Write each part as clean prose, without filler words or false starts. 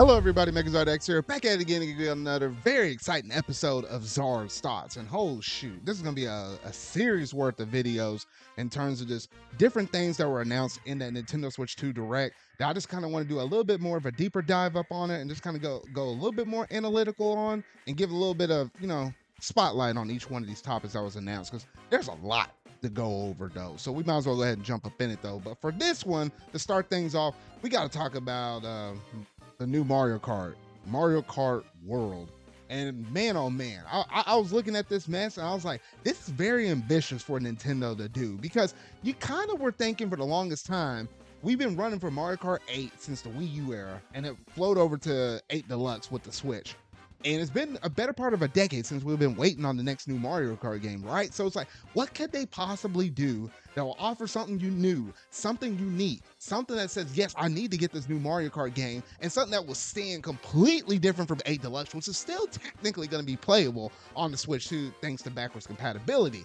Hello, everybody. MegaZardX here, back at it again with another very exciting episode of Czar's Thoughts. And oh shoot, this is gonna be a series worth of videos in terms of just different things that were announced in that Nintendo Switch 2 Direct. That I just kind of want to do a little bit more of a deeper dive up on it, and just kind of go a little bit more analytical on, and give a little bit of spotlight on each one of these topics that was announced, because there's a lot to go over though. So we might as well go ahead and jump up in it though. But for this one, to start things off, we got to talk about the new Mario Kart World. And man, oh man, I was looking at this mess and I was like, this is very ambitious for Nintendo to do, because you kind of were thinking for the longest time, we've been running for Mario Kart 8 since the Wii U era, and it flowed over to 8 Deluxe with the Switch. And it's been a better part of a decade since we've been waiting on the next new Mario Kart game, right? So it's like, what could they possibly do that will offer something new, something unique, something that says, yes, I need to get this new Mario Kart game, and something that will stand completely different from 8 Deluxe, which is still technically going to be playable on the Switch 2 thanks to backwards compatibility.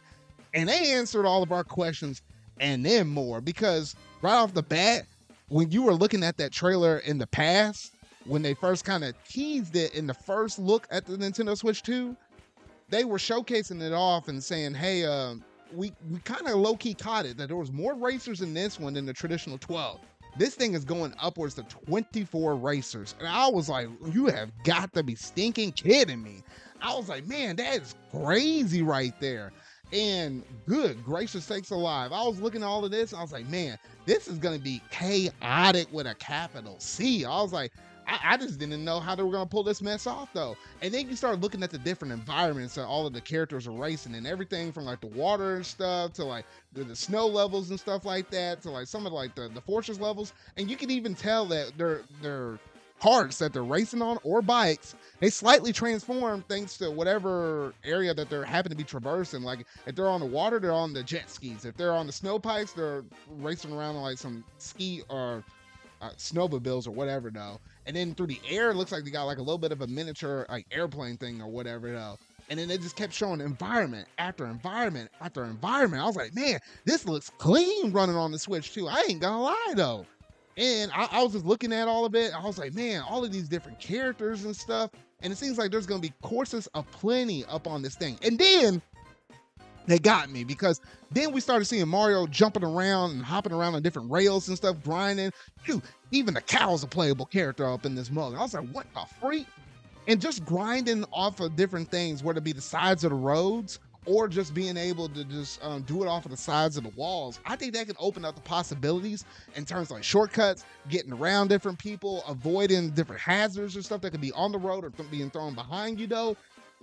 And they answered all of our questions and then more, because right off the bat, when you were looking at that trailer in the past, when they first kind of teased it in the first look at the Nintendo Switch 2, they were showcasing it off and saying, hey, we kind of low-key caught it, that there was more racers in this one than the traditional 12. This thing is going upwards to 24 racers. And I was like, you have got to be stinking kidding me. I was like, man, that is crazy right there. And good gracious sakes alive, I was looking at all of this and I was like, man, this is going to be chaotic with a capital C. I was like, I just didn't know how they were going to pull this mess off, though. And then you start looking at the different environments that all of the characters are racing in, everything from like the water and stuff to like the snow levels and stuff like that, to like some of like the fortress levels. And you can even tell that they're carts that they're racing on, or bikes, they slightly transform thanks to whatever area that they're happen to be traversing. Like if they're on the water, they're on the jet skis. If they're on the snow pikes, they're racing around on like some ski or snowmobiles or whatever though. And then through the air, it looks like they got like a little bit of a miniature like airplane thing or whatever though. And then they just kept showing environment after environment after environment. I was like, man, this looks clean running on the Switch too. I ain't gonna lie though. And I was just looking at all of it. I was like, man, all of these different characters and stuff. And it seems like there's gonna be courses aplenty up on this thing. And then they got me, because then we started seeing Mario jumping around and hopping around on different rails and stuff, grinding. Shoot, even the cow's a playable character up in this mug. I was like, what the freak? And just grinding off of different things, whether it be the sides of the roads or just being able to just do it off of the sides of the walls. I think that can open up the possibilities in terms of like shortcuts, getting around different people, avoiding different hazards or stuff that could be on the road or being thrown behind you though.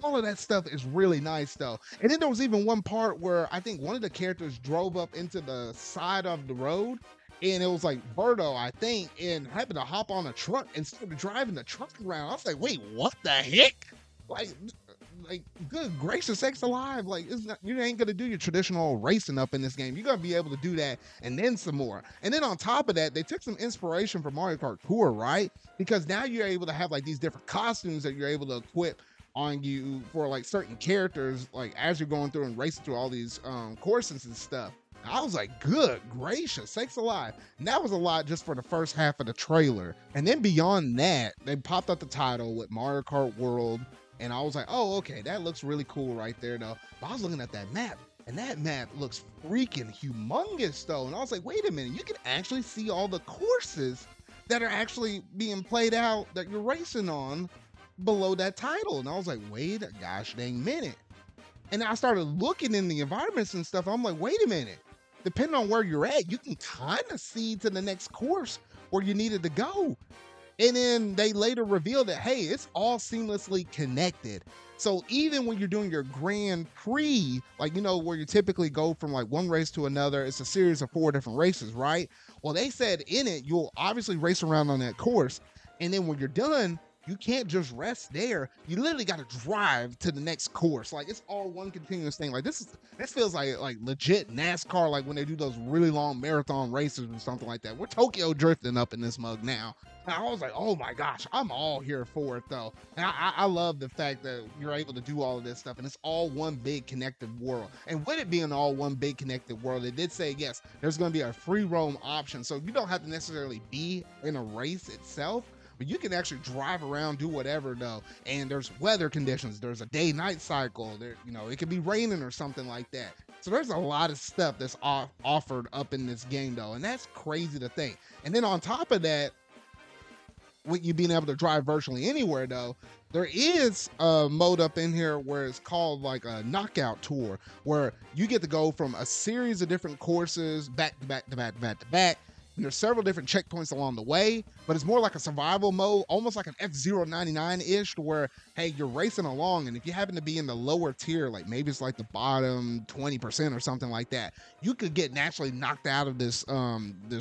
All of that stuff is really nice though. And then there was even one part where I think one of the characters drove up into the side of the road, and it was like Birdo, I think, and happened to hop on a truck and started driving the truck around. I was like, wait, what the heck? Like good gracious sakes alive. Like, it's not, you ain't gonna do your traditional racing up in this game. You're gonna be able to do that and then some more. And then on top of that, they took some inspiration from Mario Kart Tour, right? Because now you're able to have like these different costumes that you're able to equip on you for like certain characters, like as you're going through and racing through all these courses and stuff. I was like, good gracious sakes alive. And that was a lot just for the first half of the trailer. And then beyond that, they popped up the title with Mario Kart World. And I was like, oh, okay, that looks really cool right there though. But I was looking at that map, and that map looks freaking humongous though. And I was like, wait a minute, you can actually see all the courses that are actually being played out that you're racing on below that title. And I was like, wait a gosh dang minute. And I started looking in the environments and stuff. I'm like, wait a minute. Depending on where you're at, you can kind of see to the next course where you needed to go. And then they later revealed that, hey, it's all seamlessly connected. So even when you're doing your Grand Prix, like, where you typically go from like one race to another, it's a series of 4 different races, right? Well, they said in it, you'll obviously race around on that course. And then when you're done, you can't just rest there. You literally got to drive to the next course. Like, it's all one continuous thing. Like, this feels like legit NASCAR, like when they do those really long marathon races or something like that. We're Tokyo drifting up in this mug now. And I was like, oh my gosh, I'm all here for it though. And I love the fact that you're able to do all of this stuff, and it's all one big connected world. And with it being all one big connected world, they did say, yes, there's going to be a free roam option. So you don't have to necessarily be in a race itself, but you can actually drive around, do whatever though. And there's weather conditions. There's a day-night cycle. There, it could be raining or something like that. So there's a lot of stuff that's offered up in this game though, and that's crazy to think. And then on top of that, with you being able to drive virtually anywhere though, there is a mode up in here where it's called like a knockout tour, where you get to go from a series of different courses back to back to back to back to back. And there's several different checkpoints along the way, but it's more like a survival mode, almost like an F-Zero 99-ish, where, hey, you're racing along, and if you happen to be in the lower tier, like maybe it's like the bottom 20% or something like that, you could get naturally knocked out of this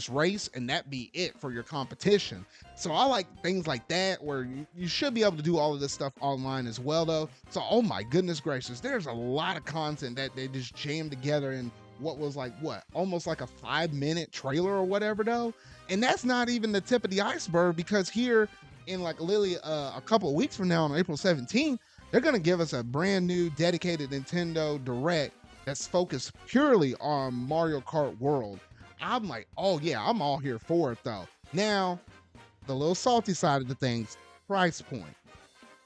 race, and that be it for your competition. So I like things like that, where you should be able to do all of this stuff online as well, though. So, oh my goodness gracious, there's a lot of content that they just jammed together in what was like almost like a 5-minute trailer or whatever though. And that's not even the tip of the iceberg, because here in like literally a couple of weeks from now on April 17th, they're going to give us a brand new dedicated Nintendo Direct that's focused purely on Mario Kart World. I'm like, oh yeah, I'm all here for it though. Now, the little salty side of the things, price point.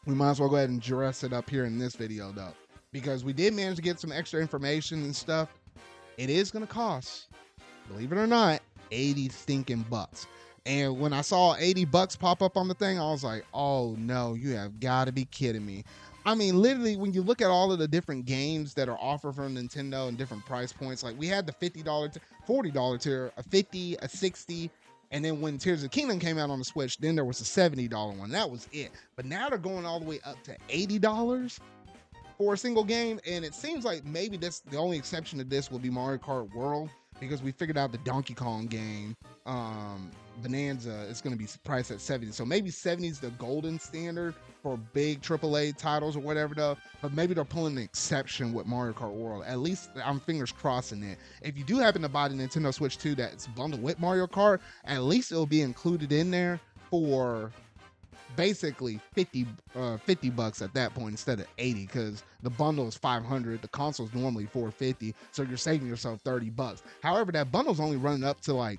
We might as well go ahead and dress it up here in this video though, because we did manage to get some extra information and stuff. It is going to cost, believe it or not, 80 stinking bucks. And when I saw 80 bucks pop up on the thing, I was like, oh no, you have got to be kidding me. I mean, literally, when you look at all of the different games that are offered from Nintendo and different price points, like we had the $50, $40 tier, a 50, a 60, and then when Tears of the Kingdom came out on the Switch, then there was a $70 one. That was it. But now they're going all the way up to $80 for a single game, and it seems like maybe this, the only exception to this will be Mario Kart World, because we figured out the Donkey Kong game, Bonanza, is going to be priced at 70. So maybe 70 is the golden standard for big AAA titles or whatever though, but maybe they're pulling the exception with Mario Kart World. At least I'm fingers crossing it. If you do happen to buy the Nintendo Switch 2 that's bundled with Mario Kart, at least it'll be included in there for basically 50 bucks at that point instead of 80, because the bundle is 500, the console is normally 450, so you're saving yourself 30 bucks. However, that bundle's only running up to like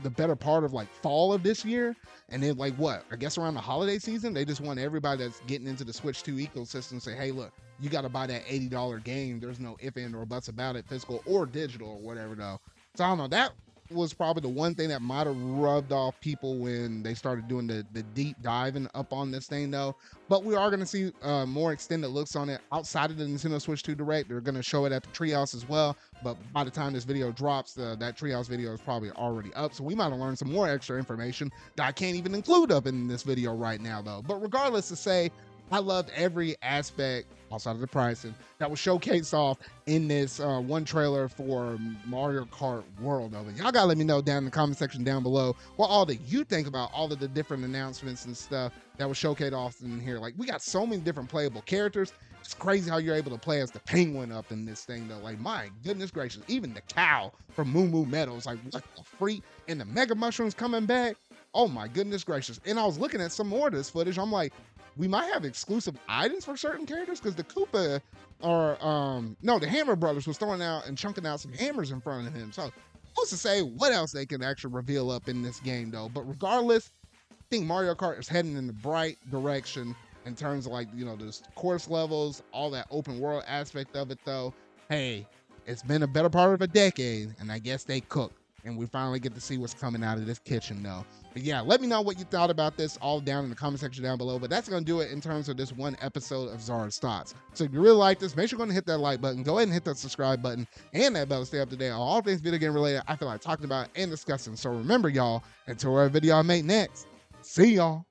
the better part of like fall of this year, and then like what, I guess around the holiday season, they just want everybody that's getting into the Switch 2 ecosystem to say, hey look, you got to buy that $80 game. There's no if and or buts about it, physical or digital or whatever though. So I don't know, that was probably the one thing that might have rubbed off people when they started doing the deep diving up on this thing though. But we are going to see more extended looks on it outside of the Nintendo Switch 2 Direct. They're going to show it at the Treehouse as well, but by the time this video drops, that Treehouse video is probably already up, so we might have learned some more extra information that I can't even include up in this video right now though. But regardless, to say, I loved every aspect outside of the pricing that was showcased off in this one trailer for Mario Kart World. But y'all gotta let me know down in the comment section down below what all that you think about all of the different announcements and stuff that was showcased off in here. Like, we got so many different playable characters. It's crazy how you're able to play as the penguin up in this thing though. Like, my goodness gracious, even the cow from Moo Moo Meadows, like, what the freak? And the Mega Mushrooms coming back. Oh my goodness gracious. And I was looking at some more of this footage. I'm like, we might have exclusive items for certain characters, because the Koopa, or no, the Hammer Brothers was throwing out and chunking out some hammers in front of him. So who's to say what else they can actually reveal up in this game though. But regardless, I think Mario Kart is heading in the bright direction in terms of, like, you know, the course levels, all that open world aspect of it though. Hey, it's been a better part of a decade, and I guess they cooked, and we finally get to see what's coming out of this kitchen though. But yeah, let me know what you thought about this all down in the comment section down below. But that's going to do it in terms of this one episode of Zara's Thoughts. So if you really like this, make sure you're going to hit that like button. Go ahead and hit that subscribe button and that bell to stay up to date on all things video game related I feel like talking about and discussing. So remember, y'all, until our video I make next, see y'all.